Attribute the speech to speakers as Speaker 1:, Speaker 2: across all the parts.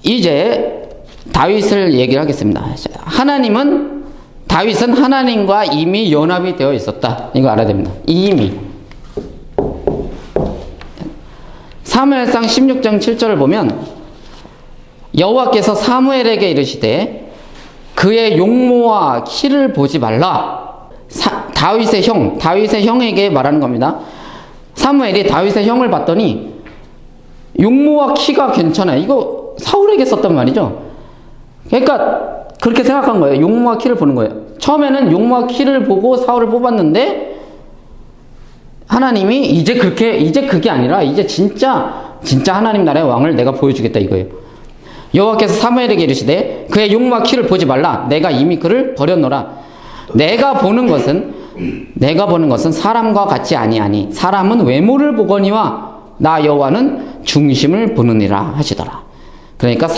Speaker 1: 이제 다윗을 얘기를 하겠습니다. 다윗은 하나님과 이미 연합이 되어 있었다. 이거 알아야 됩니다. 이미. 사무엘상 16장 7절을 보면 여호와께서 사무엘에게 이르시되 그의 용모와 키를 보지 말라. 다윗의 형에게 말하는 겁니다. 사무엘이 다윗의 형을 봤더니 용모와 키가 괜찮아요. 이거 사울에게 썼단 말이죠. 그러니까 그렇게 생각한 거예요. 용모와 키를 보는 거예요. 처음에는 용모와 키를 보고 사울을 뽑았는데 하나님이 이제 그게 아니라 이제 진짜 하나님 나라의 왕을 내가 보여주겠다 이거예요. 여호와께서 사무엘에게 이르시되 그의 용모와 키를 보지 말라. 내가 이미 그를 버렸노라. 내가 보는 것은 사람과 같지 아니하니 사람은 외모를 보거니와 나 여호와는 중심을 보느니라 하시더라. 그러니까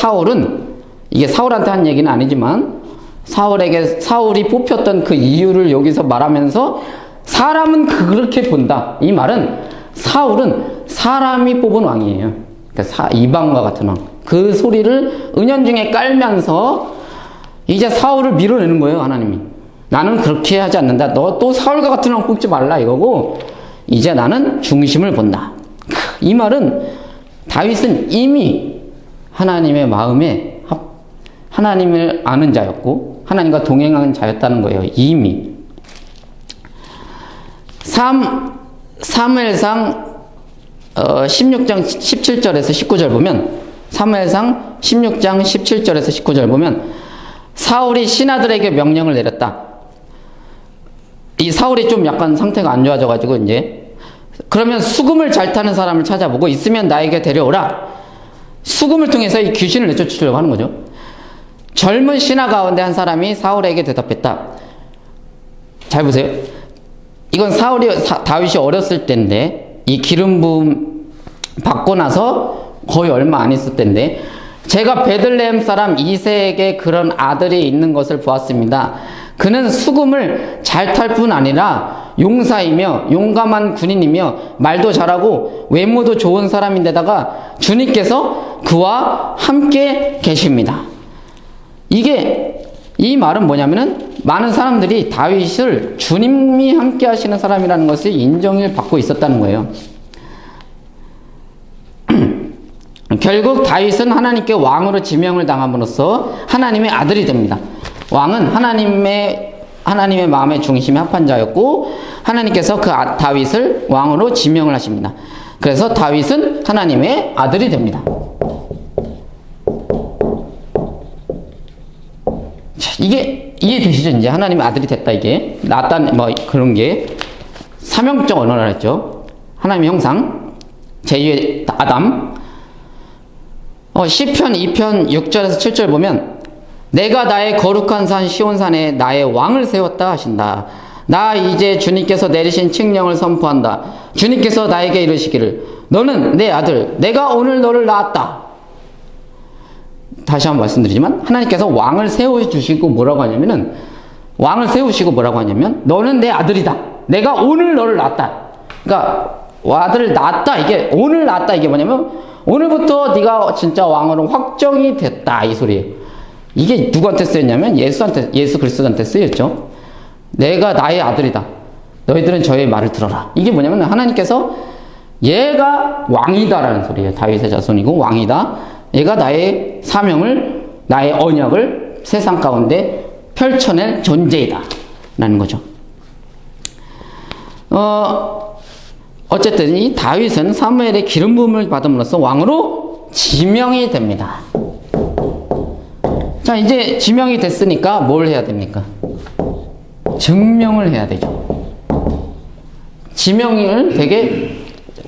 Speaker 1: 이게 사울한테 한 얘기는 아니지만 사울이 뽑혔던 그 이유를 여기서 말하면서 사람은 그렇게 본다. 이 말은 사울은 사람이 뽑은 왕이에요. 그러니까 이방과 같은 왕. 그 소리를 은연중에 깔면서 이제 사울을 밀어내는 거예요. 하나님이. 나는 그렇게 하지 않는다. 너 또 사울과 같은 왕 뽑지 말라 이거고 이제 나는 중심을 본다. 이 말은 다윗은 이미 하나님의 마음에 하나님을 아는 자였고 하나님과 동행하는 자였다는 거예요. 이미. 사무엘상 16장 17절에서 19절 보면 사무엘상 16장 17절에서 19절 보면 사울이 신하들에게 명령을 내렸다. 이 사울이 좀 약간 상태가 안 좋아져가지고 이제 그러면 수금을 잘 타는 사람을 찾아보고 있으면 나에게 데려오라. 수금을 통해서 이 귀신을 내쫓으려고 하는 거죠. 젊은 신하 가운데 한 사람이 사울에게 대답했다. 잘 보세요. 이건 다윗이 어렸을 때인데 이 기름 부음 받고 나서 거의 얼마 안 있을 때인데 제가 베들레헴 사람 이새에게 그런 아들이 있는 것을 보았습니다. 그는 수금을 잘 탈 뿐 아니라 용사이며 용감한 군인이며 말도 잘하고 외모도 좋은 사람인데다가 주님께서 그와 함께 계십니다. 이 말은 뭐냐면은 많은 사람들이 다윗을 주님이 함께 하시는 사람이라는 것을 인정을 받고 있었다는 거예요. 결국 다윗은 하나님께 왕으로 지명을 당함으로써 하나님의 아들이 됩니다. 왕은 하나님의 마음의 중심에 합한 자였고 하나님께서 다윗을 왕으로 지명을 하십니다. 그래서 다윗은 하나님의 아들이 됩니다. 이게 이해되시죠? 이제 하나님의 아들이 됐다. 이게 나단 그런 게 사명적 언어라 했죠. 하나님의 형상 제2의 아담. 시편 2편 6절에서 7절 보면 내가 나의 거룩한 산 시온산에 나의 왕을 세웠다 하신다. 나 이제 주님께서 내리신 칙령을 선포한다. 주님께서 나에게 이르시기를 너는 내 아들 내가 오늘 너를 낳았다. 다시 한번 말씀드리지만 하나님께서 왕을 세우시고 뭐라고 하냐면 너는 내 아들이다. 내가 오늘 너를 낳았다. 그러니까 아들을 낳았다. 이게 오늘 낳았다. 이게 뭐냐면 오늘부터 네가 진짜 왕으로 확정이 됐다. 이 소리예요. 이게 누구한테 쓰였냐면 예수 그리스도한테 쓰였죠. 내가 나의 아들이다. 너희들은 저의 말을 들어라. 이게 뭐냐면 하나님께서 얘가 왕이다라는 소리예요. 다윗의 자손이고 왕이다. 얘가 나의 사명을 나의 언약을 세상 가운데 펼쳐낼 존재이다 라는 거죠. 어쨌든 이 다윗은 사무엘의 기름 부음을 받음으로써 왕으로 지명이 됩니다. 자, 이제 지명이 됐으니까 뭘 해야 됩니까? 증명을 해야 되죠. 지명을 되게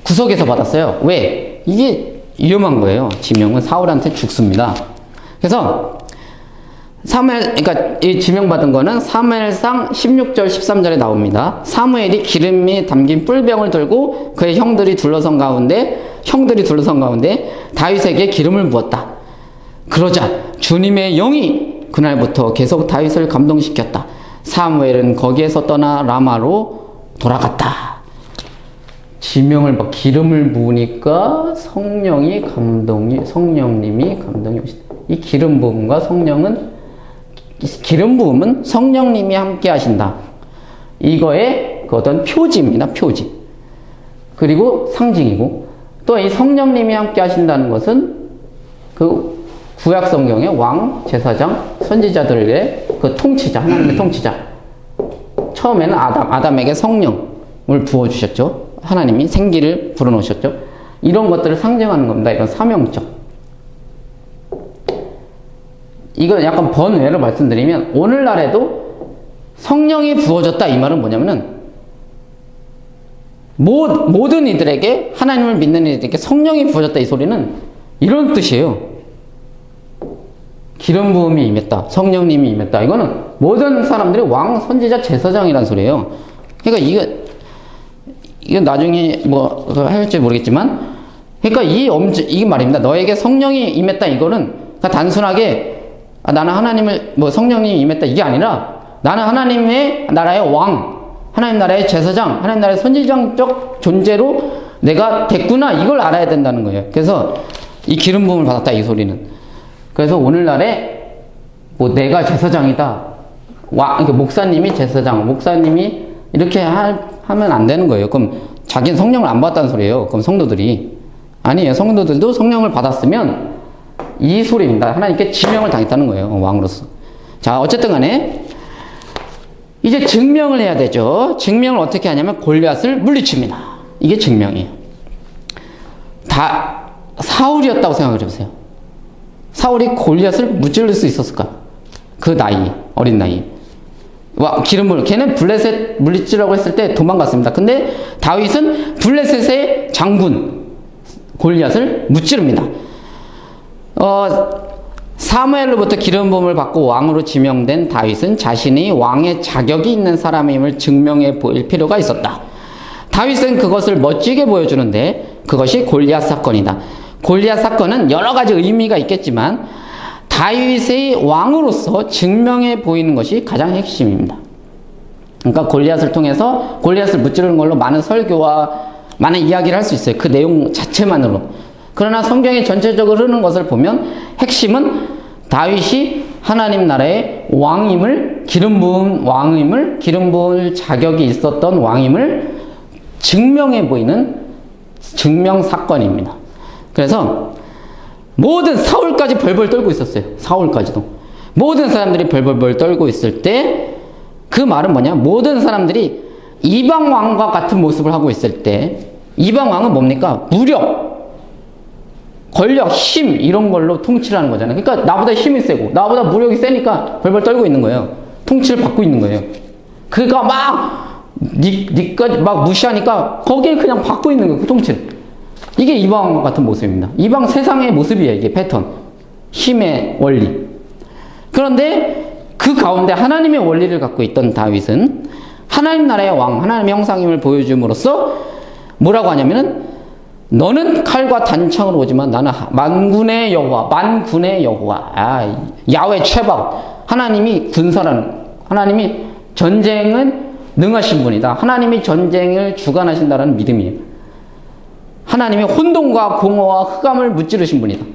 Speaker 1: 구석에서 받았어요. 왜? 이게 위험한 거예요. 지명은 사울한테 죽습니다. 그래서 그러니까 이 지명받은 거는 사무엘상 16절 13절에 나옵니다. 사무엘이 기름이 담긴 뿔병을 들고 그의 형들이 둘러선 가운데 다윗에게 기름을 부었다. 그러자 주님의 영이 그날부터 계속 다윗을 감동시켰다. 사무엘은 거기에서 떠나 라마로 돌아갔다. 기름을 부으니까 성령님이 감동이 오시다. 이 기름 부음과 성령은, 기름 부음은 성령님이 함께 하신다. 이거의 그 어떤 표지입니다. 표지. 그리고 상징이고, 또 이 성령님이 함께 하신다는 것은 그 구약 성경의 왕, 제사장, 선지자들의 그 통치자, 하나님의 통치자. 처음에는 아담에게 성령을 부어주셨죠. 하나님이 생기를 불어넣으셨죠. 이런 것들을 상징하는 겁니다. 이런 사명적. 이건 약간 번외로 말씀드리면, 오늘날에도 성령이 부어졌다 이 말은 뭐냐면은, 모든 이들에게, 하나님을 믿는 이들에게 성령이 부어졌다 이 소리는 이런 뜻이에요. 기름 부음이 임했다. 성령님이 임했다. 이거는 모든 사람들이 왕, 선지자, 제사장이란 소리예요. 그러니까 이건 나중에 뭐 할지 모르겠지만, 그러니까 이 말입니다. 너에게 성령이 임했다. 이거는 그러니까 단순하게 나는 하나님을 뭐 성령님이 임했다 이게 아니라, 나는 하나님의 나라의 왕, 하나님 나라의 제사장, 하나님 나라의 선지장적 존재로 내가 됐구나, 이걸 알아야 된다는 거예요. 그래서 이 기름 부음을 받았다 이 소리는. 그래서 오늘날에 뭐 내가 제사장이다, 그러니까 목사님이 제사장, 목사님이 이렇게 하면 안 되는 거예요. 그럼 자기는 성령을 안 받았다는 소리예요. 그럼 성도들이. 아니에요. 성도들도 성령을 받았으면 이 소리입니다. 하나님께 지명을 당했다는 거예요. 왕으로서. 자, 어쨌든 간에 이제 증명을 해야 되죠. 증명을 어떻게 하냐면 골리앗을 물리칩니다. 이게 증명이에요. 다 사울이었다고 생각을 해보세요. 사울이 골리앗을 무찌를 수 있었을까? 그 나이, 어린 나이. 기름을, 걔는 블레셋 물리치라고 했을 때 도망갔습니다. 근데 다윗은 블레셋의 장군 골리앗을 무찌릅니다. 사무엘로부터 기름 부음을 받고 왕으로 지명된 다윗은 자신이 왕의 자격이 있는 사람임을 증명해 보일 필요가 있었다. 다윗은 그것을 멋지게 보여주는데 그것이 골리앗 사건이다. 골리앗 사건은 여러 가지 의미가 있겠지만 다윗의 왕으로서 증명해 보이는 것이 가장 핵심입니다. 그러니까 골리앗을 통해서 골리앗을 무찌르는 걸로 많은 설교와 많은 이야기를 할 수 있어요. 그 내용 자체만으로. 그러나 성경의 전체적으로 흐르는 것을 보면 핵심은 다윗이 하나님 나라의 왕임을, 기름 부은 왕임을, 기름 부을 자격이 있었던 왕임을 증명해 보이는 증명 사건입니다. 그래서 모든 사울까지 벌벌 떨고 있었어요. 사울까지도. 모든 사람들이 벌벌 떨고 있을 때 그 말은 뭐냐? 모든 사람들이 이방 왕과 같은 모습을 하고 있을 때, 이방 왕은 뭡니까? 무력, 권력, 힘 이런 걸로 통치를 하는 거잖아요. 그러니까 나보다 힘이 세고 나보다 무력이 세니까 벌벌 떨고 있는 거예요. 통치를 받고 있는 거예요. 그가 막 니까지 막 무시하니까 거기에 그냥 받고 있는 거예요. 그 통치를. 이게 이방 같은 모습입니다. 이방 세상의 모습이에요. 이게 패턴. 힘의 원리. 그런데 그 가운데 하나님의 원리를 갖고 있던 다윗은 하나님 나라의 왕, 하나님의 형상임을 보여줌으로써 뭐라고 하냐면은, 너는 칼과 단창으로 오지만 나는 만군의 여호와, 야훼 최박, 하나님이 군사라는, 하나님이 전쟁은 능하신 분이다. 하나님이 전쟁을 주관하신다는 믿음이에요. 하나님이 혼돈과 공허와 흑암을 무찌르신 분이다.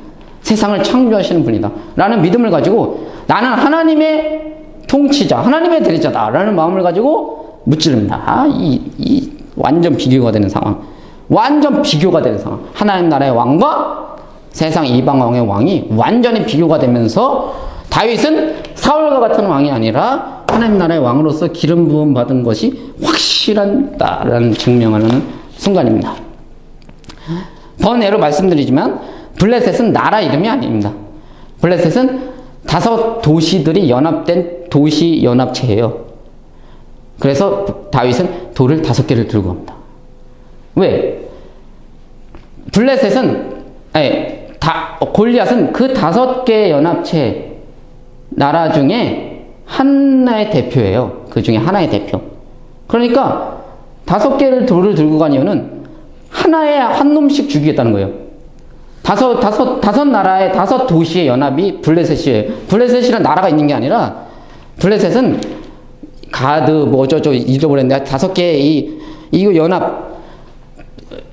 Speaker 1: 세상을 창조하시는 분이다. 라는 믿음을 가지고 나는 하나님의 통치자, 하나님의 대리자다. 라는 마음을 가지고 무찌릅니다. 이 완전 비교가 되는 상황. 완전 비교가 되는 상황. 하나님 나라의 왕과 세상 이방 왕의 왕이 완전히 비교가 되면서 다윗은 사울과 같은 왕이 아니라 하나님 나라의 왕으로서 기름 부음 받은 것이 확실하다라는 증명하는 순간입니다. 번외로 말씀드리지만 블레셋은 나라 이름이 아닙니다. 블레셋은 5 도시들이 연합된 도시 연합체예요. 그래서 다윗은 돌을 5개를 들고 갑니다. 왜? 골리앗은 그 5개의 연합체 나라 중에 하나의 대표예요. 그 중에 하나의 대표. 그러니까 5개를 돌을 들고 간 이유는 하나에 한 놈씩 죽이겠다는 거예요. 5 나라의 5 도시의 연합이 블레셋이에요. 블레셋이란 나라가 있는 게 아니라, 블레셋은 가드, 잊어버렸는데 5개의 이거 연합.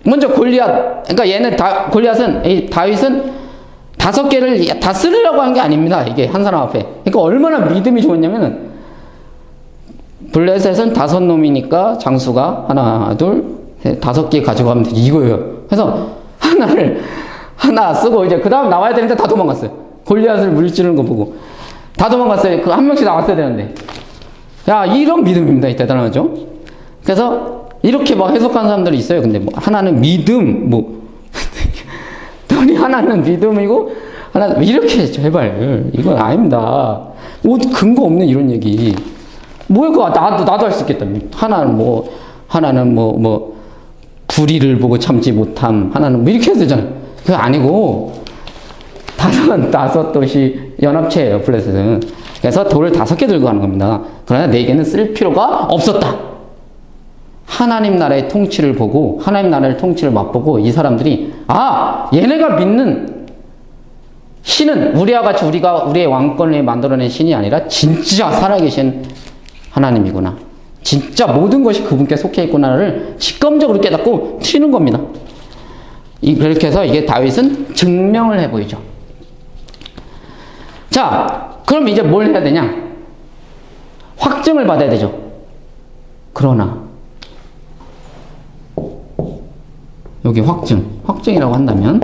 Speaker 1: 먼저 골리앗. 그러니까 얘는 골리앗은, 다윗은 5개를 다 쓰려고 한 게 아닙니다. 이게 한 사람 앞에. 그러니까 얼마나 믿음이 좋았냐면은, 블레셋은 5놈이니까 장수가 하나, 둘, 셋, 5개 가져가면 되지. 이거예요. 그래서 하나 쓰고 이제 그 다음 나와야 되는데 다 도망갔어요. 골리앗을 물찌르는 거 보고. 다 도망갔어요. 그 한 명씩 나왔어야 되는데. 야, 이런 믿음입니다. 대단하죠? 그래서 이렇게 막 해석하는 사람들이 있어요. 근데 뭐 하나는 믿음, 뭐. 너희 하나는 믿음이고, 하나, 이렇게 제발. 이건 아닙니다. 근거 없는 이런 얘기. 뭐야, 그거 나도 할 수 있겠다. 하나는 불의를 보고 참지 못함. 하나는 뭐 이렇게 해야 되잖아요. 그거 아니고, 5 연합체예요, 블레셋은. 그래서 돌을 5개 들고 가는 겁니다. 그러나 4개는 쓸 필요가 없었다. 하나님 나라의 통치를 보고, 하나님 나라의 통치를 맛보고, 이 사람들이, 얘네가 믿는 신은 우리와 같이 우리의 왕권을 만들어낸 신이 아니라 진짜 살아계신 하나님이구나. 진짜 모든 것이 그분께 속해 있구나를 직감적으로 깨닫고 튀는 겁니다. 그렇게 해서 이게 다윗은 증명을 해 보이죠. 자, 그럼 이제 뭘 해야 되냐? 확증을 받아야 되죠. 그러나 여기 확증이라고 한다면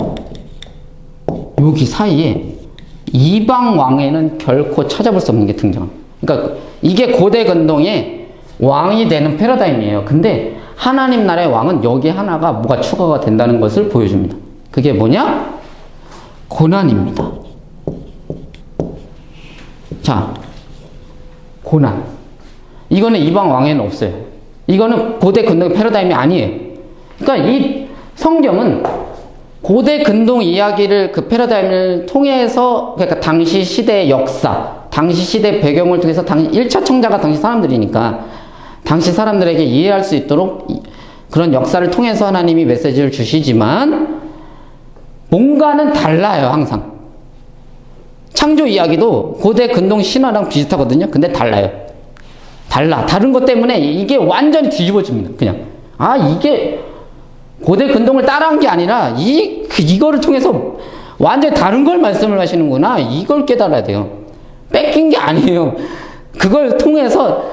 Speaker 1: 여기 사이에 이방 왕에는 결코 찾아볼 수 없는 게 등장합니다. 그러니까 이게 고대 근동의 왕이 되는 패러다임이에요. 근데 하나님 나라의 왕은 여기 하나가 뭐가 추가가 된다는 것을 보여줍니다. 그게 뭐냐? 고난입니다. 자, 고난. 이거는 이방 왕에는 없어요. 이거는 고대 근동의 패러다임이 아니에요. 그러니까 이 성경은 고대 근동 이야기를 그 패러다임을 통해서, 그러니까 당시 시대의 역사, 당시 시대 배경을 통해서 1차 청자가 당시 사람들이니까 당시 사람들에게 이해할 수 있도록 그런 역사를 통해서 하나님이 메시지를 주시지만 뭔가는 달라요, 항상. 창조 이야기도 고대 근동 신화랑 비슷하거든요. 근데 달라요. 다른 것 때문에 이게 완전히 뒤집어집니다. 그냥. 이게 고대 근동을 따라한 게 아니라 이거를 통해서 완전히 다른 걸 말씀을 하시는구나. 이걸 깨달아야 돼요. 뺏긴 게 아니에요. 그걸 통해서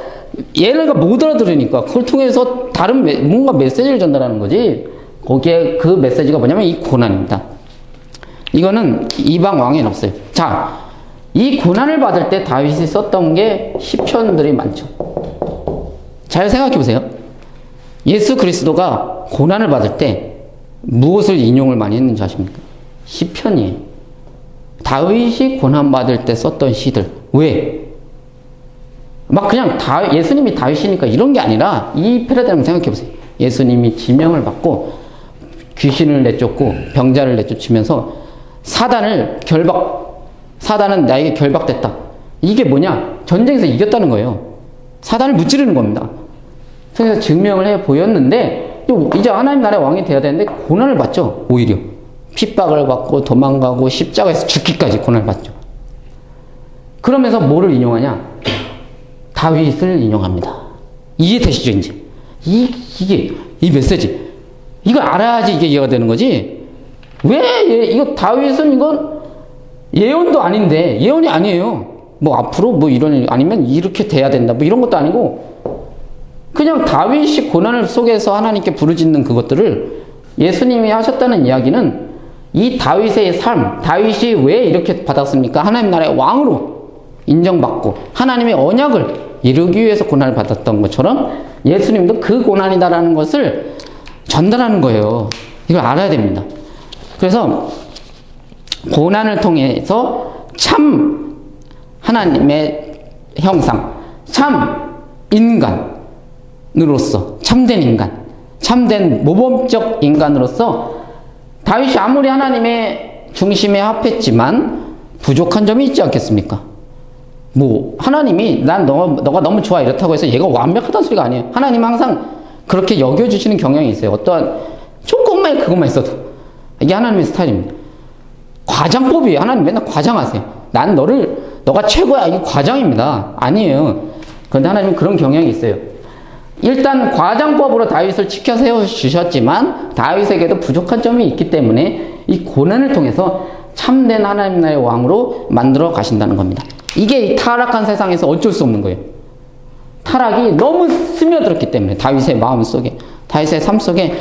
Speaker 1: 얘네가 못 알아들으니까 그걸 통해서 다른 뭔가 메시지를 전달하는 거지. 거기에 그 메시지가 뭐냐면 이 고난입니다. 이거는 이방 왕에는 없어요. 자, 이 고난을 받을 때 다윗이 썼던 게 시편들이 많죠. 잘 생각해 보세요. 예수 그리스도가 고난을 받을 때 무엇을 인용을 많이 했는지 아십니까? 시편이에요. 다윗이 고난받을 때 썼던 시들. 왜? 막 그냥 예수님이 다윗이니까 이런 게 아니라 이 패러다임을 생각해 보세요. 예수님이 지명을 받고 귀신을 내쫓고 병자를 내쫓으면서 사단은 나에게 결박됐다. 이게 뭐냐? 전쟁에서 이겼다는 거예요. 사단을 무찌르는 겁니다. 그래서 증명을 해 보였는데 이제 하나님 나라의 왕이 돼야 되는데 고난을 받죠. 오히려 핍박을 받고 도망가고 십자가에서 죽기까지 고난을 받죠. 그러면서 뭐를 인용하냐? 다윗을 인용합니다. 이해되시죠? 이제 이 메시지 이걸 알아야지 이게 이해가 되는 거지. 왜 이거 다윗은 이건 예언도 아닌데, 예언이 아니에요. 뭐 앞으로 뭐 이런 일 아니면 이렇게 돼야 된다 뭐 이런 것도 아니고 그냥 다윗이 고난을 속에서 하나님께 부르짖는 그것들을 예수님이 하셨다는 이야기는 이 다윗의 삶, 다윗이 왜 이렇게 받았습니까? 하나님 나라의 왕으로 인정받고 하나님의 언약을 이루기 위해서 고난을 받았던 것처럼 예수님도 그 고난이다라는 것을 전달하는 거예요. 이걸 알아야 됩니다. 그래서 고난을 통해서 참 하나님의 형상, 참 인간으로서, 참된 인간, 참된 모범적 인간으로서 다윗이 아무리 하나님의 중심에 합했지만 부족한 점이 있지 않겠습니까? 뭐 하나님이 너가 너무 좋아 이렇다고 해서 얘가 완벽하다는 소리가 아니에요. 하나님은 항상 그렇게 여겨주시는 경향이 있어요. 어떠한 조금만 그것만 있어도. 이게 하나님의 스타일입니다. 과장법이에요. 하나님 맨날 과장하세요. 난 너가 최고야. 이게 과장입니다. 아니에요. 그런데 하나님은 그런 경향이 있어요. 일단 과장법으로 다윗을 지켜 세워주셨지만 다윗에게도 부족한 점이 있기 때문에 이 고난을 통해서 참된 하나님 나라의 왕으로 만들어 가신다는 겁니다. 이게 이 타락한 세상에서 어쩔 수 없는 거예요. 타락이 너무 스며들었기 때문에 다윗의 마음 속에, 다윗의 삶 속에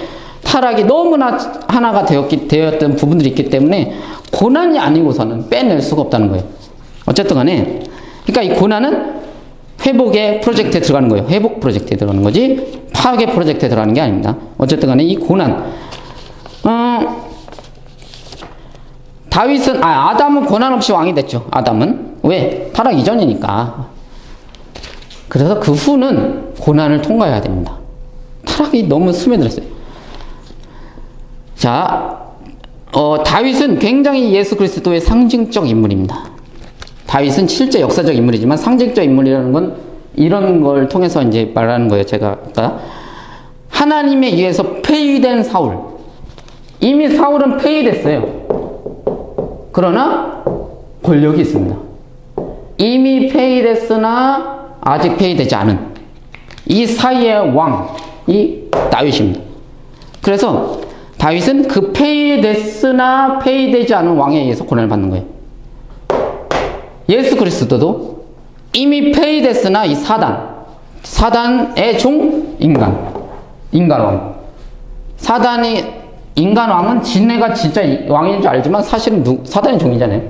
Speaker 1: 타락이 너무나 하나가 되었던 부분들이 있기 때문에 고난이 아니고서는 빼낼 수가 없다는 거예요. 어쨌든 간에 그러니까 이 고난은 회복의 프로젝트에 들어가는 거예요. 회복 프로젝트에 들어가는 거지 파괴 프로젝트에 들어가는 게 아닙니다. 어쨌든 간에 이 고난 아담은 고난 없이 왕이 됐죠. 아담은 왜? 타락 이전이니까. 그래서 그 후는 고난을 통과해야 됩니다. 타락이 너무 스며들었어요. 자, 다윗은 굉장히 예수 그리스도의 상징적 인물입니다. 다윗은 실제 역사적 인물이지만 상징적 인물이라는 건 이런 걸 통해서 이제 말하는 거예요. 제가 아까 하나님에 의해서 폐위된 사울. 이미 사울은 폐위됐어요. 그러나 권력이 있습니다. 이미 폐위됐으나 아직 폐위되지 않은 이 사이의 왕이 다윗입니다. 그래서 다윗은 그 폐위됐으나 폐위되지 않은 왕에 의해서 고난을 받는 거예요. 예수 그리스도도 이미 폐위됐으나 이 사단의 종 인간왕. 인간왕은 지네가 진짜 왕인 줄 알지만 사실은 사단의 종이잖아요.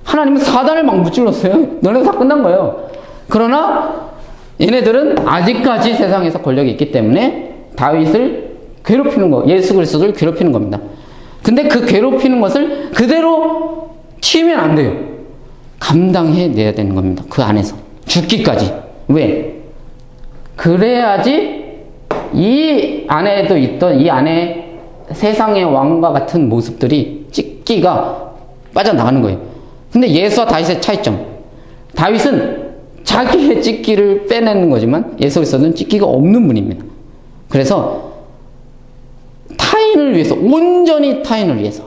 Speaker 1: 하나님은 사단을 막 무찔렀어요. 너네가 다 끝난 거예요. 그러나 얘네들은 아직까지 세상에서 권력이 있기 때문에 다윗을 괴롭히는 거, 예수 그리스도를 괴롭히는 겁니다. 근데 그 괴롭히는 것을 그대로 튀면 안 돼요. 감당해내야 되는 겁니다. 그 안에서. 죽기까지. 왜? 그래야지 이 안에도 있던 이 안에 세상의 왕과 같은 모습들이 찢기가 빠져나가는 거예요. 근데 예수와 다윗의 차이점. 다윗은 자기의 찢기를 빼내는 거지만 예수 그리스도는 찢기가 없는 분입니다. 그래서 타인을 위해서, 온전히 타인을 위해서,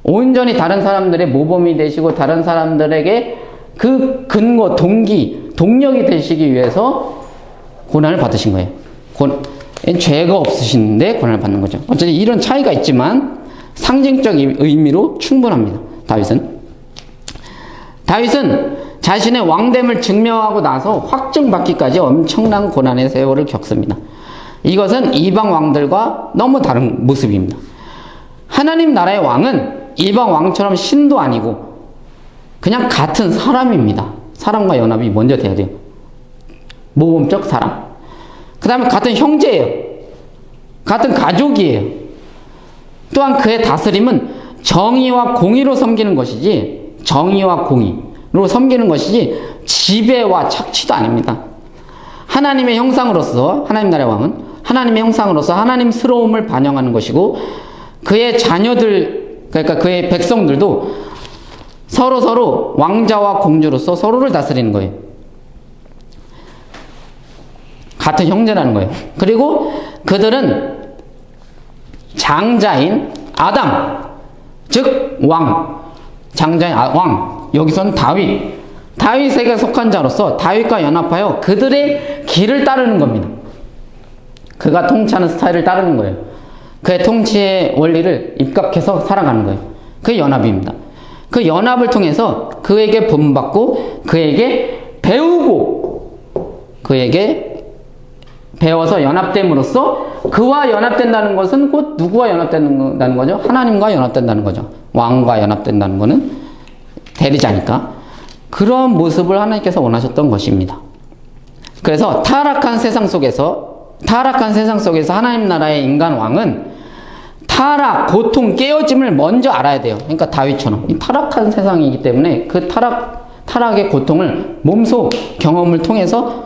Speaker 1: 온전히 다른 사람들의 모범이 되시고 다른 사람들에게 그 근거, 동력이 되시기 위해서 고난을 받으신 거예요. 죄가 없으신데 고난을 받는 거죠. 어쨌든 이런 차이가 있지만 상징적 의미로 충분합니다. 다윗은 자신의 왕됨을 증명하고 나서 확증받기까지 엄청난 고난의 세월을 겪습니다. 이것은 이방 왕들과 너무 다른 모습입니다. 하나님 나라의 왕은 이방 왕처럼 신도 아니고 그냥 같은 사람입니다. 사람과 연합이 먼저 돼야 돼요. 모범적 사람. 그 다음에 같은 형제예요. 같은 가족이에요. 또한 그의 다스림은 정의와 공의로 섬기는 것이지, 정의와 공의로 섬기는 것이지 지배와 착취도 아닙니다. 하나님의 형상으로서, 하나님 나라의 왕은 하나님의 형상으로서 하나님스러움을 반영하는 것이고, 그의 자녀들, 그러니까 그의 백성들도 서로 왕자와 공주로서 서로를 다스리는 거예요. 같은 형제라는 거예요. 그리고 그들은 장자인 아담, 즉 왕, 장자인 왕, 여기서는 다윗에게 속한 자로서 다윗과 연합하여 그들의 길을 따르는 겁니다. 그가 통치하는 스타일을 따르는 거예요. 그의 통치의 원리를 입각해서 살아가는 거예요. 그게 연합입니다. 그 연합을 통해서 그에게 본받고 그에게 배우고 그에게 배워서 연합됨으로써 그와 연합된다는 것은 곧 누구와 연합된다는 거죠? 하나님과 연합된다는 거죠. 왕과 연합된다는 것은 대리자니까. 그런 모습을 하나님께서 원하셨던 것입니다. 그래서 타락한 세상 속에서 하나님 나라의 인간 왕은 타락, 고통, 깨어짐을 먼저 알아야 돼요. 그러니까 다윗처럼 이 타락한 세상이기 때문에 그 타락의 고통을 몸소 경험을 통해서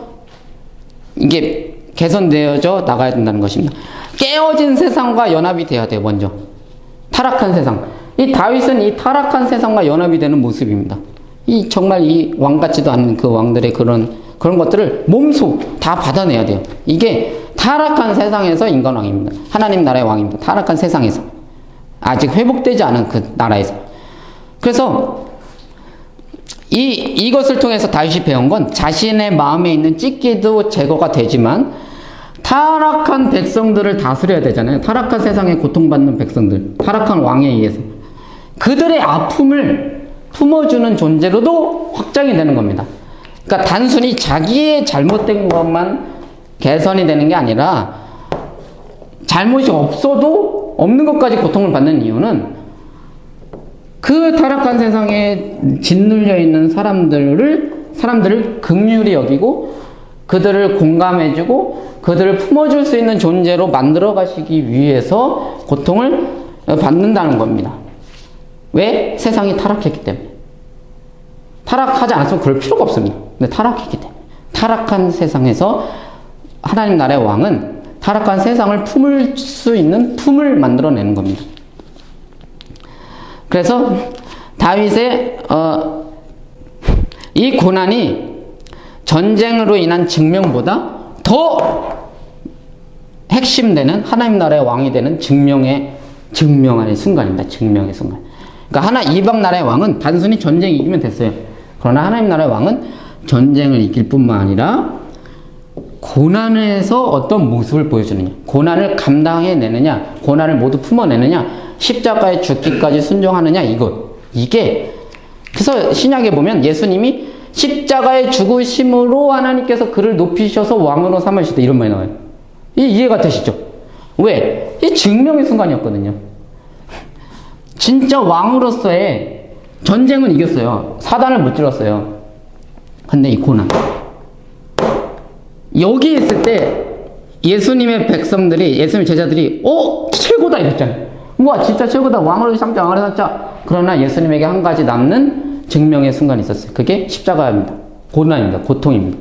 Speaker 1: 이게 개선되어져 나가야 된다는 것입니다. 깨어진 세상과 연합이 돼야 돼요. 먼저 타락한 세상. 이 다윗은 이 타락한 세상과 연합이 되는 모습입니다. 정말 이 왕같지도 않은 그 왕들의 그런 것들을 몸소 다 받아내야 돼요. 이게 타락한 세상에서 인간왕입니다. 하나님 나라의 왕입니다. 타락한 세상에서. 아직 회복되지 않은 그 나라에서. 그래서 이것을 통해서 다윗이 배운 건 자신의 마음에 있는 찢기도 제거가 되지만 타락한 백성들을 다스려야 되잖아요. 타락한 세상에 고통받는 백성들, 타락한 왕에 의해서 그들의 아픔을 품어주는 존재로도 확장이 되는 겁니다. 그러니까 단순히 자기의 잘못된 것만 개선이 되는 게 아니라 잘못이 없어도 없는 것까지 고통을 받는 이유는 그 타락한 세상에 짓눌려 있는 사람들을 긍휼히 여기고 그들을 공감해주고 그들을 품어줄 수 있는 존재로 만들어 가시기 위해서 고통을 받는다는 겁니다. 왜? 세상이 타락했기 때문에. 타락하지 않았으면 그럴 필요가 없습니다. 근데 타락했기 때문에. 타락한 세상에서 하나님 나라의 왕은 타락한 세상을 품을 수 있는 품을 만들어내는 겁니다. 그래서 다윗의 이 고난이 전쟁으로 인한 증명보다 더 핵심되는 하나님 나라의 왕이 되는 증명의 순간입니다. 증명의 순간. 그러니까 이방 나라의 왕은 단순히 전쟁 이기면 됐어요. 그러나 하나님 나라의 왕은 전쟁을 이길 뿐만 아니라 고난에서 어떤 모습을 보여주느냐, 고난을 감당해내느냐, 고난을 모두 품어내느냐, 십자가에 죽기까지 순종하느냐, 이게 그래서 신약에 보면 예수님이 십자가에 죽으심으로 하나님께서 그를 높이셔서 왕으로 삼으시다 이런 말이 나와요. 이해가 되시죠? 왜? 이 증명의 순간이었거든요. 진짜 왕으로서의 전쟁은 이겼어요. 사단을 무찔렀어요. 근데 이 고난, 여기 있을 때 예수님의 제자들이 최고다 이랬잖아요. 우와 진짜 최고다, 왕으로 삼자. 그러나 예수님에게 한 가지 남는 증명의 순간이 있었어요. 그게 십자가입니다. 고난입니다. 고통입니다.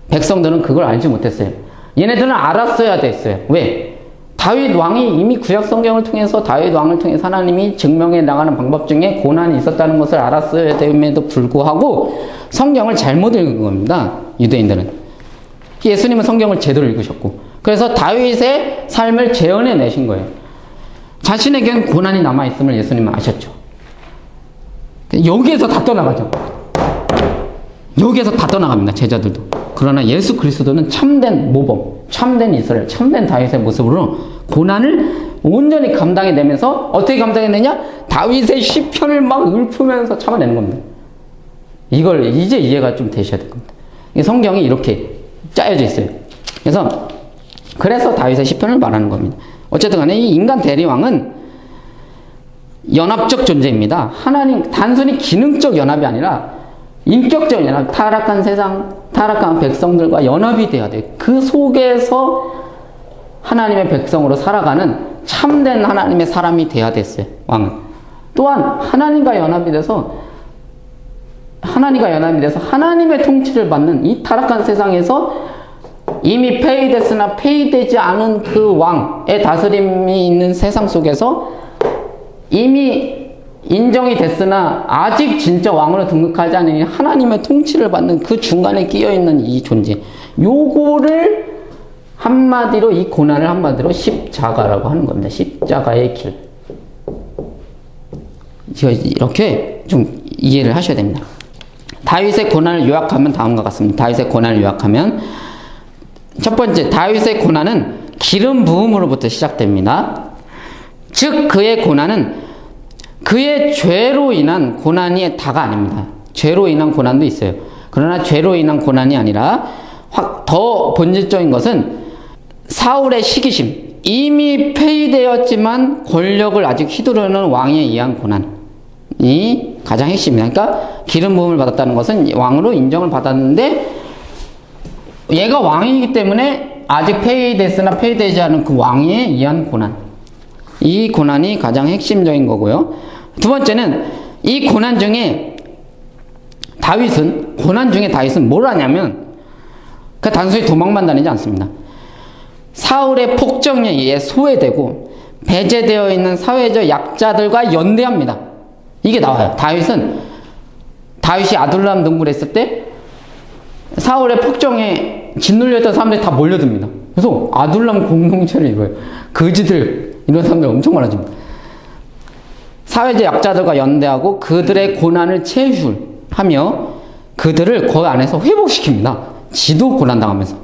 Speaker 1: 백성들은 그걸 알지 못했어요. 얘네들은 알았어야 됐어요. 왜? 다윗 왕이 이미 구약 성경을 통해서 다윗 왕을 통해서 하나님이 증명해 나가는 방법 중에 고난이 있었다는 것을 알았어야 됨에도 불구하고 성경을 잘못 읽은 겁니다. 유대인들은. 예수님은 성경을 제대로 읽으셨고, 그래서 다윗의 삶을 재현해 내신 거예요. 자신에겐 고난이 남아있음을 예수님은 아셨죠. 여기에서 다 떠나가죠. 여기에서 다 떠나갑니다. 제자들도. 그러나 예수 그리스도는 참된 모범, 참된 이스라엘, 참된 다윗의 모습으로 고난을 온전히 감당해내면서 어떻게 감당해내냐? 다윗의 시편을 막 읊으면서 참아내는 겁니다. 이걸 이제 이해가 좀 되셔야 될 겁니다. 성경이 이렇게 짜여져 있어요. 그래서 다윗의 시편을 말하는 겁니다. 어쨌든 간에 이 인간 대리왕은 연합적 존재입니다. 하나님, 단순히 기능적 연합이 아니라 인격적 연합, 타락한 세상, 타락한 백성들과 연합이 돼야 돼요. 그 속에서 하나님의 백성으로 살아가는 참된 하나님의 사람이 돼야 됐어요. 왕은. 또한 하나님과 연합이 돼서 하나님의 통치를 받는 이 타락한 세상에서 이미 폐위됐으나 폐위되지 않은 그 왕의 다스림이 있는 세상 속에서 이미 인정이 됐으나 아직 진짜 왕으로 등극하지 않은 하나님의 통치를 받는 그 중간에 끼어있는 이 존재, 요거를 한마디로, 이 고난을 한마디로 십자가라고 하는 겁니다. 십자가의 길. 이렇게 좀 이해를 하셔야 됩니다. 다윗의 고난을 요약하면 다음과 같습니다. 다윗의 고난을 요약하면 첫 번째, 다윗의 고난은 기름 부음으로부터 시작됩니다. 즉 그의 고난은 그의 죄로 인한 고난이 다가 아닙니다. 죄로 인한 고난도 있어요. 그러나 죄로 인한 고난이 아니라 더 본질적인 것은 사울의 시기심, 이미 폐위되었지만 권력을 아직 휘두르는 왕에 의한 고난이 가장 핵심입니다. 그러니까 기름 부음을 받았다는 것은 왕으로 인정을 받았는데 얘가 왕이기 때문에 아직 폐위됐으나 폐위되지 않은 그 왕에 의한 고난, 이 고난이 가장 핵심적인 거고요. 두 번째는 이 고난 중에 다윗은 뭘 하냐면 단순히 도망만 다니지 않습니다. 사울의 폭정에 의해 소외되고 배제되어 있는 사회적 약자들과 연대합니다. 이게 나와요. 다윗이 아둘람 동굴에 있을 때 사울의 폭정에 짓눌렸던 사람들이 다 몰려듭니다. 그래서 아둘람 공동체를 이뤄요. 거지들, 이런 사람들 엄청 많아집니다. 사회적 약자들과 연대하고 그들의 고난을 체휼하며 그들을 그 안에서 회복시킵니다. 지도 고난당하면서.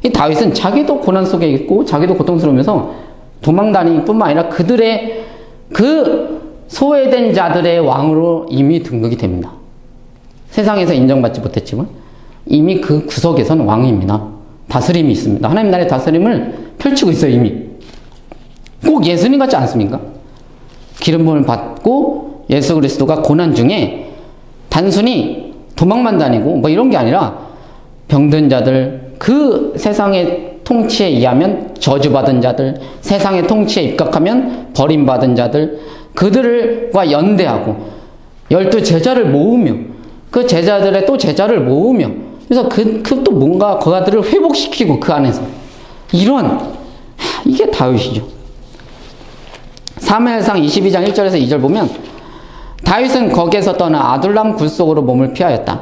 Speaker 1: 이 다윗은 자기도 고난 속에 있고 자기도 고통스러우면서 도망다니기 뿐만 아니라 그들의 그 소외된 자들의 왕으로 이미 등극이 됩니다. 세상에서 인정받지 못했지만 이미 그 구석에서는 왕입니다. 다스림이 있습니다. 하나님 나라의 다스림을 펼치고 있어요. 이미. 꼭 예수님 같지 않습니까? 기름 부음을 받고 예수 그리스도가 고난 중에 단순히 도망만 다니고 뭐 이런 게 아니라 병든 자들, 그 세상의 통치에 의하면 저주받은 자들, 세상의 통치에 입각하면 버림받은 자들, 그들과 연대하고 12 제자를 모으며 그 제자들의 또 제자를 모으며 그래서 또 뭔가 그들을 회복시키고 그 안에서 이게 다윗이죠. 사무엘상 22장 1절에서 2절 보면 다윗은 거기에서 떠나 아둘람 굴 속으로 몸을 피하였다.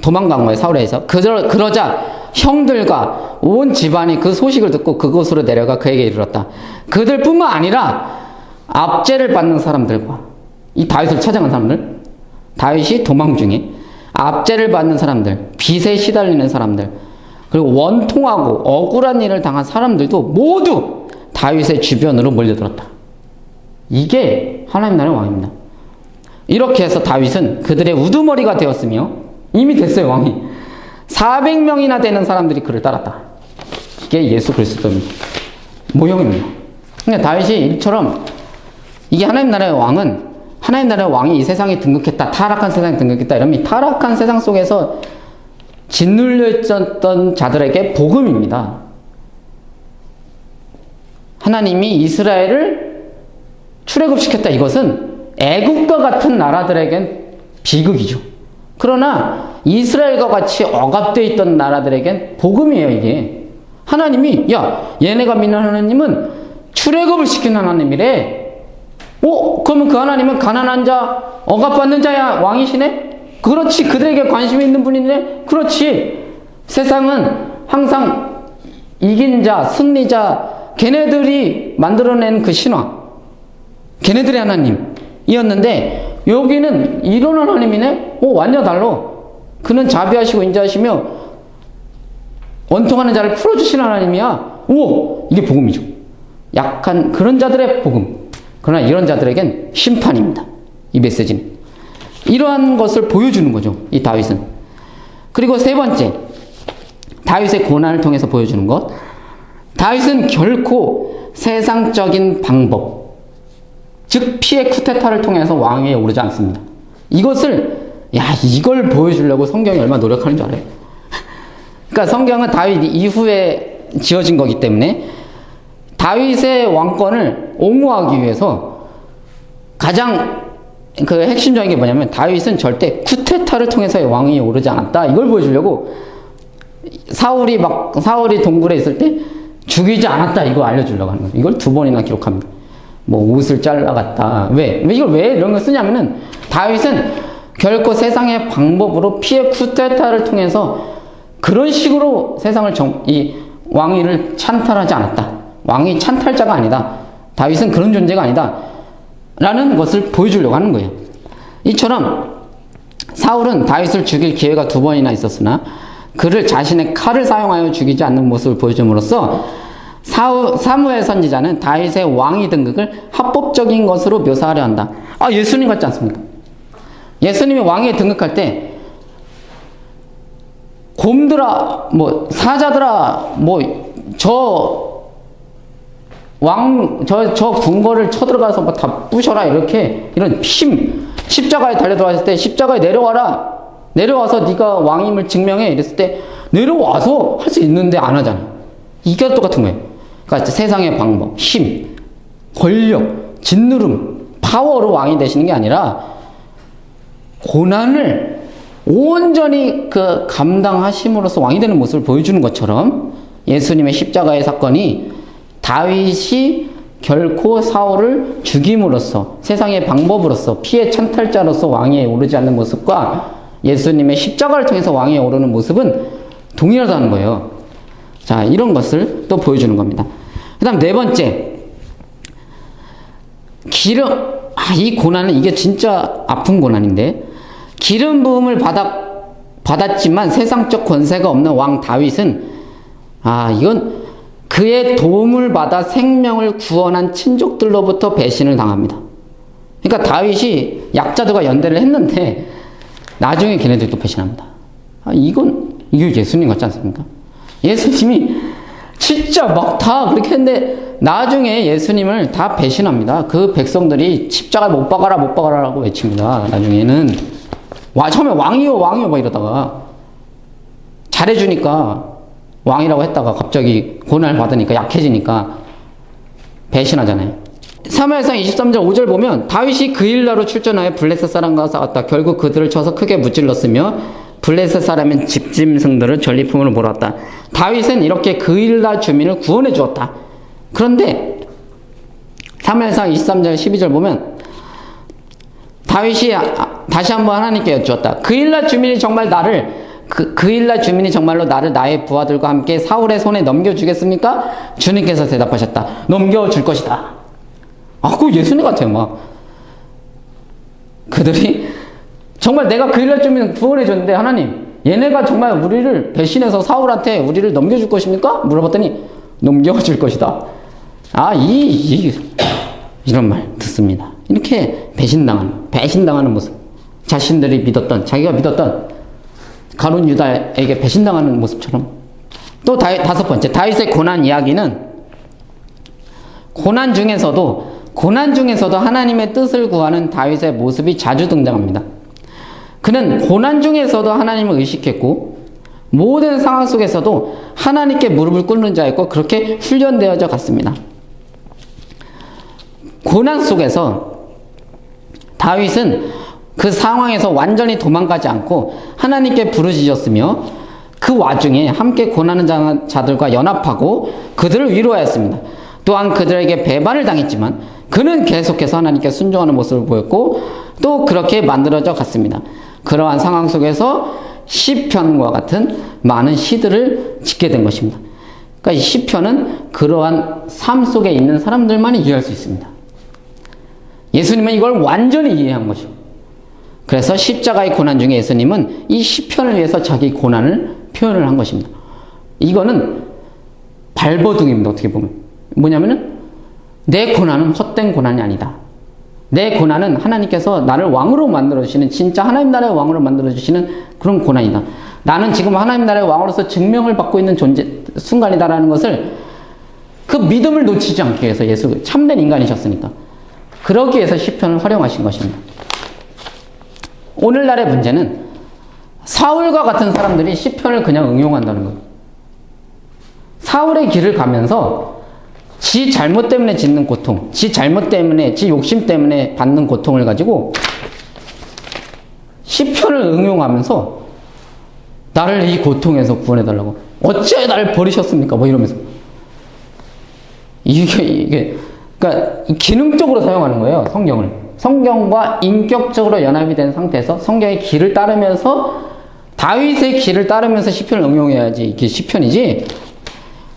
Speaker 1: 도망간 거예요. 사울에서. 그러자 형들과 온 집안이 그 소식을 듣고 그곳으로 내려가 그에게 이르렀다. 그들뿐만 아니라 압제를 받는 사람들과 이 다윗을 찾아간 사람들, 다윗이 도망 중에 압제를 받는 사람들, 빚에 시달리는 사람들, 그리고 원통하고 억울한 일을 당한 사람들도 모두 다윗의 주변으로 몰려들었다. 이게 하나님 나라의 왕입니다. 이렇게 해서 다윗은 그들의 우두머리가 되었으며 이미 됐어요. 왕이 400명이나 되는 사람들이 그를 따랐다. 이게 예수 그리스도의 모형입니다. 근데 다윗이 이처럼 이게 하나님 나라의 왕은 하나님 나라의 왕이 이 세상에 등극했다. 타락한 세상에 등극했다. 이러면 이 타락한 세상 속에서 짓눌려 있었던 자들에게 복음입니다. 하나님이 이스라엘을 출애굽시켰다. 이것은 애국과 같은 나라들에겐 비극이죠. 그러나 이스라엘과 같이 억압되어 있던 나라들에겐 복음이에요. 이게 하나님이 얘네가 믿는 하나님은 출애굽을 시킨 하나님이래. 그러면 그 하나님은 가난한 자, 억압받는 자야 왕이시네? 그렇지. 그들에게 관심이 있는 분이네? 그렇지. 세상은 항상 이긴 자, 승리자, 걔네들이 만들어낸 그 신화, 걔네들의 하나님이었는데 여기는 이런 하나님이네? 완전 달라. 그는 자비하시고 인자하시며 원통하는 자를 풀어주시는 하나님이야. 이게 복음이죠. 약한 그런 자들의 복음. 그러나 이런 자들에겐 심판입니다. 이 메시지는. 이러한 것을 보여주는 거죠. 이 다윗은. 그리고 세 번째, 다윗의 고난을 통해서 보여주는 것. 다윗은 결코 세상적인 방법, 즉 피해 쿠데타를 통해서 왕위에 오르지 않습니다. 이걸 보여주려고 성경이 얼마나 노력하는 줄 알아요? 그러니까 성경은 다윗 이후에 지어진 거기 때문에 다윗의 왕권을 옹호하기 위해서 가장 그 핵심적인 게 뭐냐면 다윗은 절대 쿠데타를 통해서 왕위에 오르지 않았다. 이걸 보여주려고 사울이 동굴에 있을 때 죽이지 않았다. 이거 알려주려고 하는 거예요. 이걸 2번이나 기록합니다. 옷을 잘라갔다. 이걸 왜 이런 걸 쓰냐면은 다윗은 결코 세상의 방법으로 피해 쿠데타를 통해서 그런 식으로 세상을 이 왕위를 찬탈하지 않았다. 왕이 찬탈자가 아니다. 다윗은 그런 존재가 아니다. 라는 것을 보여주려고 하는 거예요. 이처럼 사울은 다윗을 죽일 기회가 2번이나 있었으나 그를 자신의 칼을 사용하여 죽이지 않는 모습을 보여줌으로써 사무엘 선지자는 다윗의 왕위 등극을 합법적인 것으로 묘사하려 한다. 예수님 같지 않습니까? 예수님이 왕위에 등극할 때 곰들아, 사자들아, 저 궁궐을 쳐들어가서 다 부셔라. 이런 십자가에 달려들어왔을 때 십자가에 내려와라. 내려와서 네가 왕임을 증명해. 이랬을 때 내려와서 할 수 있는데 안 하잖아. 이게 똑같은 거예요. 그러니까 세상의 방법, 힘, 권력, 짓누름, 파워로 왕이 되시는 게 아니라 고난을 온전히 감당하심으로써 왕이 되는 모습을 보여주는 것처럼 예수님의 십자가의 사건이 다윗이 결코 사울을 죽임으로써 세상의 방법으로써 피해 찬탈자로서 왕위에 오르지 않는 모습과 예수님의 십자가를 통해서 왕위에 오르는 모습은 동일하다는 거예요. 자, 이런 것을 또 보여주는 겁니다. 그 다음 네 번째, 이 고난은 이게 진짜 아픈 고난인데 기름 부음을 받았지만 세상적 권세가 없는 왕 다윗은 이건 그의 도움을 받아 생명을 구원한 친족들로부터 배신을 당합니다. 그러니까 다윗이 약자들과 연대를 했는데 나중에 걔네들이 또 배신합니다. 이거 예수님 같지 않습니까? 예수님이 진짜 막 다 그렇게 했는데 나중에 예수님을 다 배신합니다. 그 백성들이 십자가 못 박아라라고 외칩니다. 나중에는 처음에 왕이요 막 이러다가 잘해주니까 왕이라고 했다가 갑자기 고난을 받으니까 약해지니까 배신하잖아요. 사무엘상 23장 5절 보면 다윗이 그일라로 출전하여 블레셋 사람과 싸웠다. 결국 그들을 쳐서 크게 무찔렀으며 블레셋 사람은 집짐승들을 전리품으로 몰았다. 다윗은 이렇게 그일라 주민을 구원해 주었다. 그런데 사무엘상 23장 12절 보면 다윗이 다시 한번 하나님께 여쭈었다. 그일라 주민이 정말 그일라 주민이 정말로 나를 나의 부하들과 함께 사울의 손에 넘겨주겠습니까? 주님께서 대답하셨다. 넘겨줄 것이다. 그거 예수님 같아요, 막. 그들이 정말 내가 그일라 주민 구원해줬는데 하나님, 얘네가 정말 우리를 배신해서 사울한테 우리를 넘겨줄 것입니까? 물어봤더니 넘겨줄 것이다. 이런 말 듣습니다. 이렇게 배신당하는 모습. 자신들이 자기가 믿었던 가룟 유다에게 배신당하는 모습처럼. 또 다섯 번째, 다윗의 고난 이야기는 고난 중에서도 하나님의 뜻을 구하는 다윗의 모습이 자주 등장합니다. 그는 고난 중에서도 하나님을 의식했고 모든 상황 속에서도 하나님께 무릎을 꿇는 자였고 그렇게 훈련되어져 갔습니다. 고난 속에서 다윗은 그 상황에서 완전히 도망가지 않고 하나님께 부르짖었으며 그 와중에 함께 고난하는 자들과 연합하고 그들을 위로하였습니다. 또한 그들에게 배반을 당했지만 그는 계속해서 하나님께 순종하는 모습을 보였고 또 그렇게 만들어져 갔습니다. 그러한 상황 속에서 시편과 같은 많은 시들을 짓게 된 것입니다. 그러니까 이 시편은 그러한 삶 속에 있는 사람들만이 이해할 수 있습니다. 예수님은 이걸 완전히 이해한 것이고, 그래서 십자가의 고난 중에 예수님은 이 시편을 위해서 자기 고난을 표현을 한 것입니다. 이거는 발버둥입니다. 어떻게 보면 뭐냐면은 내 고난은 헛된 고난이 아니다. 내 고난은 하나님께서 나를 왕으로 만들어주시는, 진짜 하나님 나라의 왕으로 만들어주시는 그런 고난이다. 나는 지금 하나님 나라의 왕으로서 증명을 받고 있는 순간이다라는 것을, 그 믿음을 놓치지 않기 위해서 예수 참된 인간이셨으니까 그러기 위해서 시편을 활용하신 것입니다. 오늘날의 문제는 사울과 같은 사람들이 시편을 그냥 응용한다는 거예요. 사울의 길을 가면서 지 잘못 때문에 짓는 고통, 지 잘못 때문에, 지 욕심 때문에 받는 고통을 가지고 시편을 응용하면서 나를 이 고통에서 구원해달라고, 어찌 나를 버리셨습니까? 뭐 이러면서. 그러니까 기능적으로 사용하는 거예요, 성경을. 성경과 인격적으로 연합이 된 상태에서 성경의 길을 따르면서, 다윗의 길을 따르면서 시편을 응용해야지 이게 시편이지,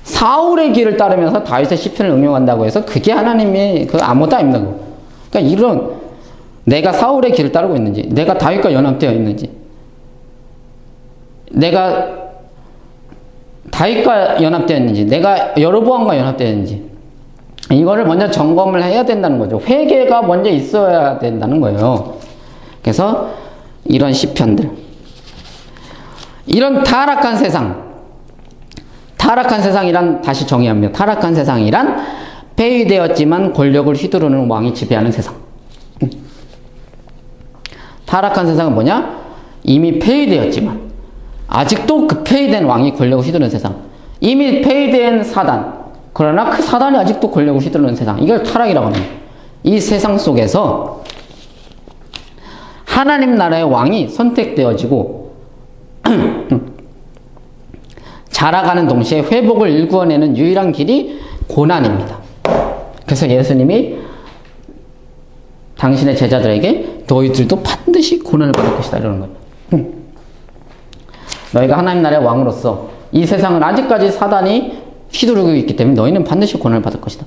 Speaker 1: 사울의 길을 따르면서 다윗의 시편을 응용한다고 해서 그게 하나님의 아무것도 아닙니다. 그러니까 이런, 내가 사울의 길을 따르고 있는지, 내가 다윗과 연합되어 있는지, 내가 다윗과 연합되어 있는지, 내가 여로보암과 연합되어 있는지, 이거를 먼저 점검을 해야 된다는 거죠. 회개가 먼저 있어야 된다는 거예요. 그래서 이런 시편들, 이런 타락한 세상이란, 다시 정의합니다. 타락한 세상이란 폐위되었지만 권력을 휘두르는 왕이 지배하는 세상. 타락한 세상은 뭐냐? 이미 폐위되었지만 아직도 그 폐위된 왕이 권력을 휘두르는 세상. 이미 폐위된 사단, 그러나 그 사단이 아직도 권력을 휘두르는 세상. 이걸 타락이라고 합니다. 이 세상 속에서 하나님 나라의 왕이 선택되어지고 자라가는 동시에 회복을 일구어내는 유일한 길이 고난입니다. 그래서 예수님이 당신의 제자들에게 너희들도 반드시 고난을 받을 것이다 이러는 거예요. 너희가 하나님 나라의 왕으로서 이 세상을 아직까지 사단이 휘두르고 있기 때문에 너희는 반드시 고난을 받을 것이다.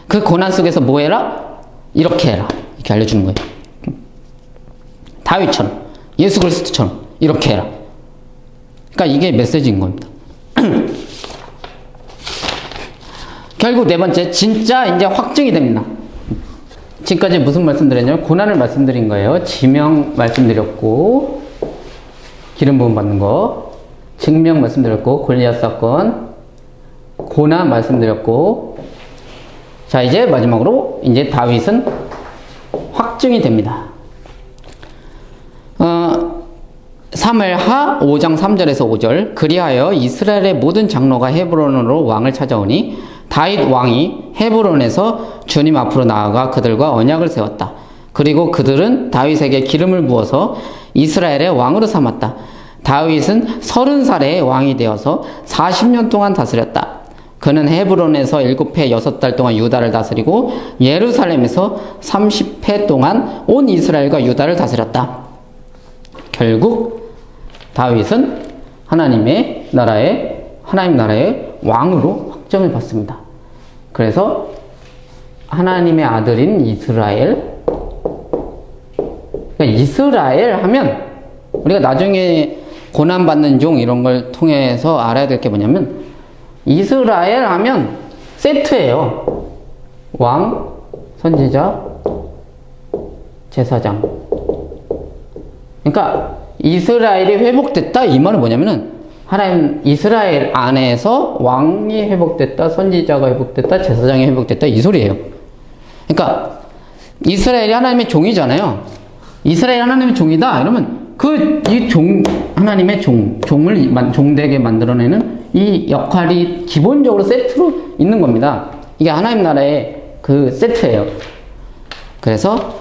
Speaker 1: 그 고난 속에서 뭐 해라? 이렇게 해라. 이렇게 알려주는 거예요. 다윗처럼, 예수 그리스도처럼 이렇게 해라. 그러니까 이게 메시지인 겁니다. 결국 네 번째, 진짜 이제 확증이 됩니다. 지금까지 무슨 말씀드렸냐면 고난을 말씀드린 거예요. 지명 말씀드렸고 기름 부음 받는 거, 증명 말씀드렸고 골리앗 사건, 고난 말씀드렸고, 자 이제 마지막으로 이제 다윗은 확증이 됩니다. 사무엘하 5장 3절에서 5절 그리하여 이스라엘의 모든 장로가 헤브론으로 왕을 찾아오니 다윗 왕이 헤브론에서 주님 앞으로 나아가 그들과 언약을 세웠다. 그리고 그들은 다윗에게 기름을 부어서 이스라엘의 왕으로 삼았다. 다윗은 30살에 왕이 되어서 40년 동안 다스렸다. 그는 헤브론에서 7해 6달 동안 유다를 다스리고 예루살렘에서 30해 동안 온 이스라엘과 유다를 다스렸다. 결국 다윗은 하나님 나라의 왕으로 확정을 받습니다. 그래서 하나님의 아들인 이스라엘, 그러니까 이스라엘 하면 우리가 나중에 고난받는 종 이런 걸 통해서 알아야 될 게 뭐냐면 이스라엘 하면 세트예요. 왕, 선지자, 제사장. 그러니까 이스라엘이 회복됐다 이 말은 뭐냐면은 하나님 이스라엘 안에서 왕이 회복됐다, 선지자가 회복됐다, 제사장이 회복됐다 이 소리예요. 그러니까 이스라엘이 하나님의 종이잖아요. 이스라엘 하나님의 종이다 이러면 하나님의 종되게 만들어내는 이 역할이 기본적으로 세트로 있는 겁니다. 이게 하나님 나라의 그 세트예요. 그래서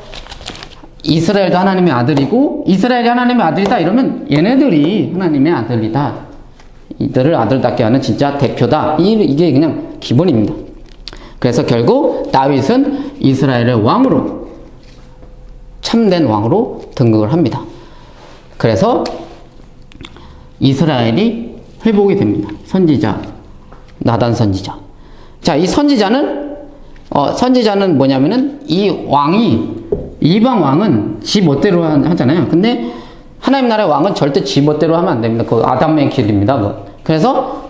Speaker 1: 이스라엘도 하나님의 아들이고 이스라엘이 하나님의 아들이다 이러면 얘네들이 하나님의 아들이다. 이들을 아들답게 하는 진짜 대표다. 이게 그냥 기본입니다. 그래서 결국 다윗은 이스라엘의 왕으로 참된 왕으로 등극을 합니다. 그래서 이스라엘이 회복이 됩니다. 선지자, 나단 선지자. 자, 이 선지자는 뭐냐면은 이방 왕은 지 멋대로 하잖아요. 근데 하나님 나라의 왕은 절대 지 멋대로 하면 안 됩니다. 그 아담의 길입니다. 그래서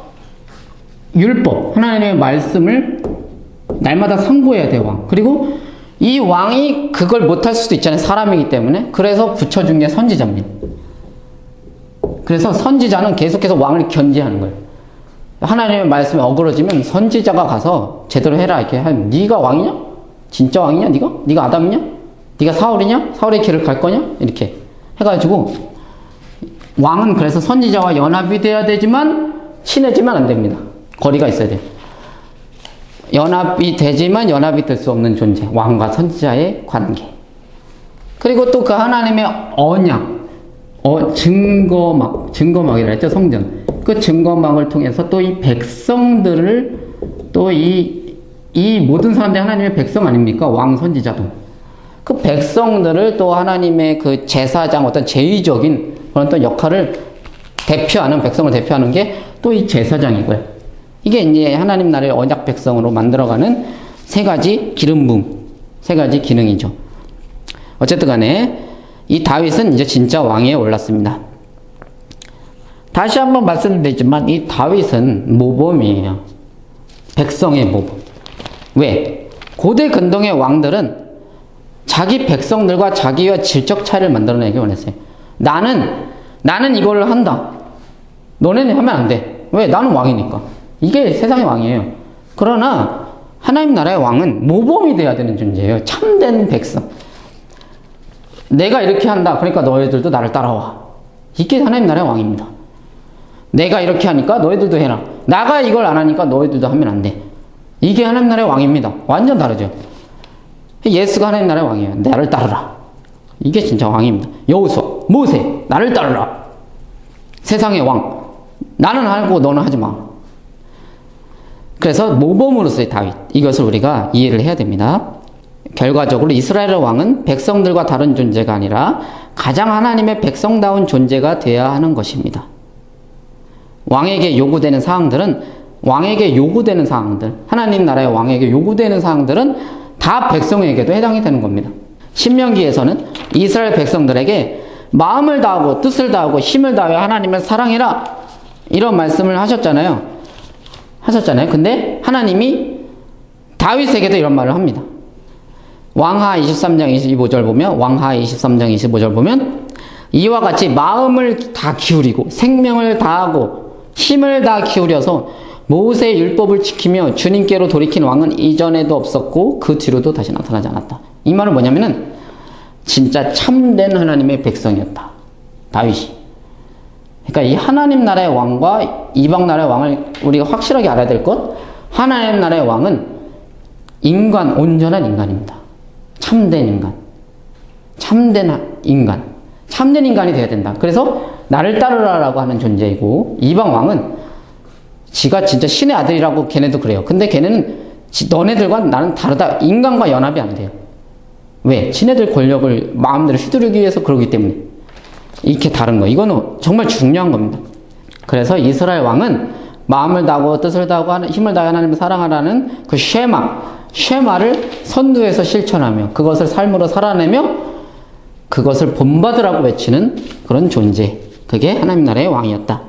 Speaker 1: 율법, 하나님의 말씀을 날마다 상고해야 돼요, 왕. 그리고 이 왕이 그걸 못할 수도 있잖아요. 사람이기 때문에. 그래서 붙여준 게 선지자입니다. 그래서 선지자는 계속해서 왕을 견제하는 거예요. 하나님의 말씀에 어그러지면 선지자가 가서 제대로 해라 이렇게 하면 네가 왕이냐? 진짜 왕이냐? 네가 아담이냐? 네가 사울이냐? 사울의 길을 갈 거냐? 이렇게 해가지고 왕은 그래서 선지자와 연합이 돼야 되지만 친해지면 안 됩니다. 거리가 있어야 돼요. 연합이 되지만 연합이 될 수 없는 존재, 왕과 선지자의 관계. 그리고 또 그 하나님의 언약, 증거막이라 했죠, 성전. 그 증거막을 통해서 또 이 백성들을 또 이 모든 사람들이 하나님의 백성 아닙니까? 왕, 선지자도. 그 백성들을 또 하나님의 그 제사장, 어떤 제의적인 그런 또 역할을 백성을 대표하는 게 또 이 제사장이고요. 이게 이제 하나님 나라의 언약 백성으로 만들어가는 세 가지 세 가지 기능이죠. 어쨌든 간에 이 다윗은 이제 진짜 왕위에 올랐습니다. 다시 한번 말씀드리지만 이 다윗은 모범이에요. 백성의 모범. 왜? 고대 근동의 왕들은 자기 백성들과 자기와 질적 차이를 만들어내기 원했어요. 나는 이걸 한다. 너네는 하면 안 돼. 왜? 나는 왕이니까. 이게 세상의 왕이에요. 그러나 하나님 나라의 왕은 모범이 돼야 되는 존재예요. 참된 백성. 내가 이렇게 한다. 그러니까 너희들도 나를 따라와. 이게 하나님 나라의 왕입니다. 내가 이렇게 하니까 너희들도 해라. 나가 이걸 안 하니까 너희들도 하면 안 돼. 이게 하나님 나라의 왕입니다. 완전 다르죠. 예수가 하나님 나라의 왕이에요. 나를 따르라. 이게 진짜 왕입니다. 여호수아, 모세, 나를 따르라. 세상의 왕. 나는 하고 너는 하지 마. 그래서 모범으로서의 다윗. 이것을 우리가 이해를 해야 됩니다. 결과적으로 이스라엘의 왕은 백성들과 다른 존재가 아니라 가장 하나님의 백성다운 존재가 되어야 하는 것입니다. 왕에게 요구되는 사항들, 하나님 나라의 왕에게 요구되는 사항들은 다 백성에게도 해당이 되는 겁니다. 신명기에서는 이스라엘 백성들에게 마음을 다하고 뜻을 다하고 힘을 다하여 하나님을 사랑해라 이런 말씀을 하셨잖아요. 근데 하나님이 다윗에게도 이런 말을 합니다. 왕하 23장 25절 보면 왕하 23장 25절 보면 이와 같이 마음을 다 기울이고 생명을 다하고 힘을 다 기울여서 모세의 율법을 지키며 주님께로 돌이킨 왕은 이전에도 없었고 그 뒤로도 다시 나타나지 않았다. 이 말은 뭐냐면은 진짜 참된 하나님의 백성이었다. 다윗이. 그러니까 이 하나님 나라의 왕과 이방 나라의 왕을 우리가 확실하게 알아야 될 것, 하나님 나라의 왕은 인간, 온전한 인간입니다. 참된 인간. 참된 인간. 참된 인간이 되어야 된다. 그래서 나를 따르라라고 하는 존재이고, 이방 왕은 지가 진짜 신의 아들이라고 걔네도 그래요. 근데 걔네는 너네들과 나는 다르다. 인간과 연합이 안 돼요. 왜? 지네들 권력을 마음대로 휘두르기 위해서 그러기 때문에. 이렇게 다른 거. 이거는 정말 중요한 겁니다. 그래서 이스라엘 왕은 마음을 다하고 뜻을 다하고 힘을 다해 하나님을 사랑하라는 그 쉐마를 선두에서 실천하며 그것을 삶으로 살아내며 그것을 본받으라고 외치는 그런 존재. 그게 하나님 나라의 왕이었다.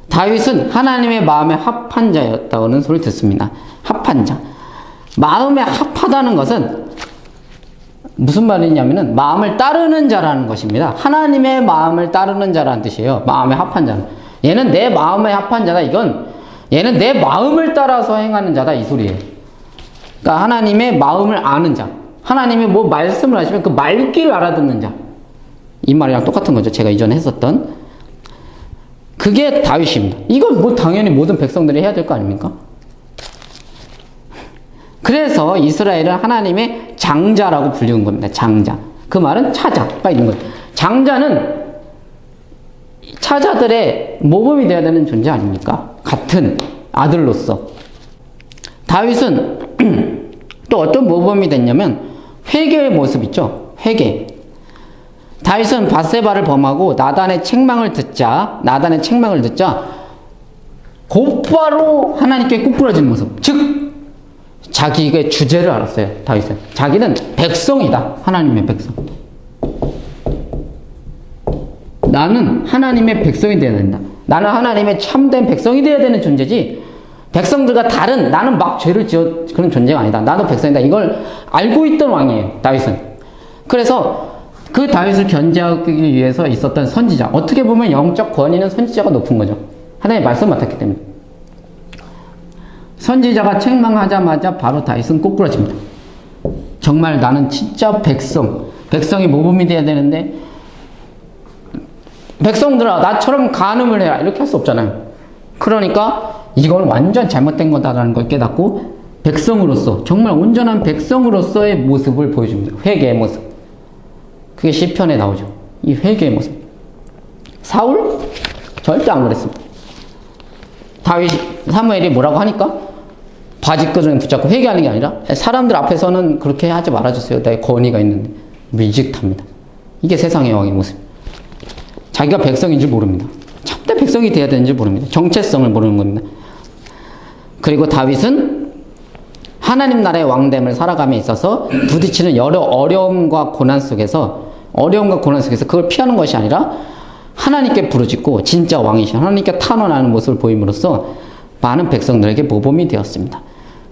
Speaker 1: 다윗은 하나님의 마음에 합한 자였다는 소리를 듣습니다. 합한 자. 마음에 합하다는 것은 무슨 말이냐면은 마음을 따르는 자라는 것입니다. 하나님의 마음을 따르는 자라는 뜻이에요. 마음에 합한 자는. 얘는 내 마음에 합한 자다. 이건 얘는 내 마음을 따라서 행하는 자다. 이 소리예요. 그러니까 하나님의 마음을 아는 자. 하나님이 뭐 말씀을 하시면 그 말귀를 알아듣는 자. 이 말이랑 똑같은 거죠. 제가 이전에 했었던. 그게 다윗입니다. 이건 뭐 당연히 모든 백성들이 해야 될 거 아닙니까? 그래서 이스라엘은 하나님의 장자라고 불리는 겁니다. 장자. 그 말은 차자가 있는 거예요. 장자는 차자들의 모범이 되어야 되는 존재 아닙니까? 같은 아들로서. 다윗은 또 어떤 모범이 됐냐면 회개의 모습 있죠. 회개. 다윗은 밧세바를 범하고 나단의 책망을 듣자 곧바로 하나님께 꿇부러지는 모습. 즉 자기의 주제를 알았어요. 다윗은. 자기는 백성이다. 하나님의 백성. 나는 하나님의 백성이 되어야 된다. 나는 하나님의 참된 백성이 되어야 되는 존재지 백성들과 다른 나는 막 죄를 지어 그런 존재가 아니다. 나도 백성이다. 이걸 알고 있던 왕이에요. 다윗은. 그래서 그 다윗을 견제하기 위해서 있었던 선지자. 어떻게 보면 영적 권위는 선지자가 높은 거죠. 하나님의 말씀 맡았기 때문에. 선지자가 책망하자마자 바로 다윗은 꼬꾸라집니다. 정말 나는 진짜 백성이 모범이 돼야 되는데 백성들아 나처럼 간음을 해라 이렇게 할 수 없잖아요. 그러니까 이건 완전 잘못된 거다라는 걸 깨닫고 백성으로서 정말 온전한 백성으로서의 모습을 보여줍니다. 회개의 모습. 그게 시편에 나오죠. 이 회개의 모습. 사울? 절대 안 그랬습니다. 사무엘이 뭐라고 하니까 바지끈을 붙잡고 회개하는 게 아니라 사람들 앞에서는 그렇게 하지 말아주세요. 나의 권위가 있는데 미직합니다. 이게 세상의 왕의 모습. 자기가 백성인 줄 모릅니다. 참된 백성이 돼야 되는지 모릅니다. 정체성을 모르는 겁니다. 그리고 다윗은 하나님 나라의 왕됨을 살아감에 있어서 부딪히는 여러 어려움과 고난 속에서 그걸 피하는 것이 아니라 하나님께 부르짖고 진짜 왕이신 하나님께 탄원하는 모습을 보임으로써 많은 백성들에게 모범이 되었습니다.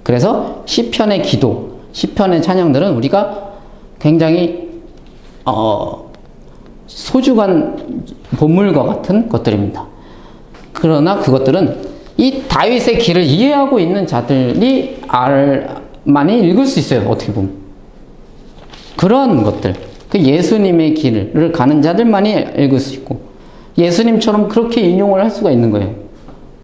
Speaker 1: 그래서 시편의 기도, 시편의 찬양들은 우리가 굉장히 소중한 보물과 같은 것들입니다. 그러나 그것들은 이 다윗의 길을 이해하고 있는 자들이 많이 읽을 수 있어요. 어떻게 보면. 그런 것들. 그 예수님의 길을 가는 자들만이 읽을 수 있고 예수님처럼 그렇게 인용을 할 수가 있는 거예요.